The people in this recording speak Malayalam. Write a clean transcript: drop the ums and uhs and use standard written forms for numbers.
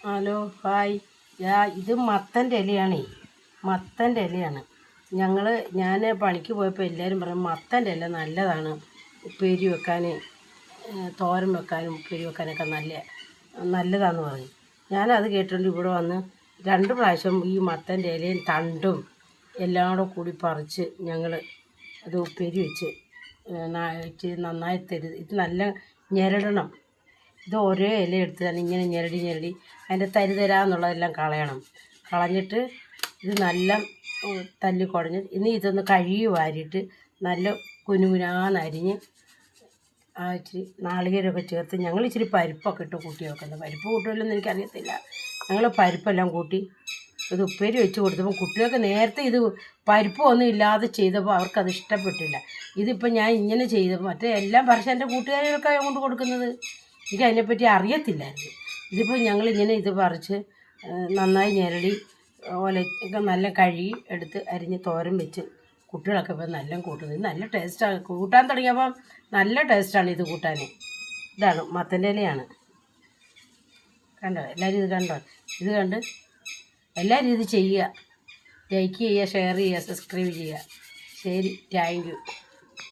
Hello hi. ഇത് മത്തൻ്റെ ഇലയാണേ, മത്തൻ്റെ ഇലയാണ്. ഞാൻ പണിക്ക് പോയപ്പോൾ എല്ലാവരും പറഞ്ഞു മത്തൻ്റെ ഇല നല്ലതാണ്, ഉപ്പേരി വെക്കാൻ, തോരൻ വെക്കാനും ഉപ്പേരി വെക്കാനൊക്കെ നല്ലതാണെന്ന് പറഞ്ഞു. ഞാനത് കേട്ടുകൊണ്ട് ഇവിടെ വന്ന് 2 പ്രാവശ്യം ഈ മത്തൻ്റെ ഇലയും തണ്ടും എല്ലാം കൂടി പറിച്ച് ഞങ്ങൾ അത് ഉപ്പേരി വെച്ച് നന്നായി ഇത് നല്ല ഞെരടണം. ഇത് ഓരോ ഇല എടുത്ത് തന്നെ ഇങ്ങനെ ഞെരടി അതിൻ്റെ തരിതരാന്നുള്ളതെല്ലാം കളഞ്ഞിട്ട് ഇത് നല്ല തല്ലി കുടഞ്ഞ് ഇനി ഇതൊന്ന് കഴുകി വാരിയിട്ട് നല്ല കുനുകുനാന്നരിഞ്ഞ് ഇച്ചിരി നാളികേരമൊക്കെ ചേർത്ത് ഞങ്ങൾ ഇച്ചിരി പരിപ്പൊക്കെ ഇട്ട് കൂട്ടി വെക്കുന്നത്. പരിപ്പ് കൂട്ടുമല്ലോന്ന് എനിക്കറിയത്തില്ല. ഞങ്ങൾ പരിപ്പെല്ലാം കൂട്ടി ഇത് ഉപ്പേരി വെച്ച് കൊടുത്തപ്പോൾ കുട്ടികൾക്ക് നേരത്തെ ഇത് പരിപ്പ് ഒന്നും ഇല്ലാതെ ചെയ്തപ്പോൾ അവർക്കത് ഇഷ്ടപ്പെട്ടില്ല. ഇതിപ്പോൾ ഞാൻ ഇങ്ങനെ ചെയ്തപ്പോൾ മറ്റേ എല്ലാം പറിച്ച് എൻ്റെ കൂട്ടുകാരികൾക്ക് കൊണ്ട് കൊടുക്കുന്നത്. എനിക്ക് അതിനെപ്പറ്റി അറിയത്തില്ലായിരുന്നു. ഇതിപ്പോൾ ഞങ്ങളിങ്ങനെ ഇത് പറിച്ച് നന്നായി ഞെരടി ഓലയൊക്കെ നല്ല കഴുകി എടുത്ത് അരിഞ്ഞ് തോരൻ വെച്ച് കുട്ടികളൊക്കെ ഇപ്പോൾ നല്ല കൂട്ടുന്നത്. നല്ല ടേസ്റ്റാണ്, കൂട്ടാൻ തുടങ്ങിയപ്പം നല്ല ടേസ്റ്റാണ് ഇത് കൂട്ടാൻ. ഇതാണ് മത്തൻ്റെ ഇലയാണ്. കണ്ടോ എല്ലാവരും ഇത് കണ്ടോ? ഇത് കണ്ട് എല്ലാവരും ഇത് ചെയ്യുക, ലൈക്ക് ചെയ്യുക, ഷെയർ ചെയ്യുക, സബ്സ്ക്രൈബ് ചെയ്യുക. ശരി, താങ്ക് യു.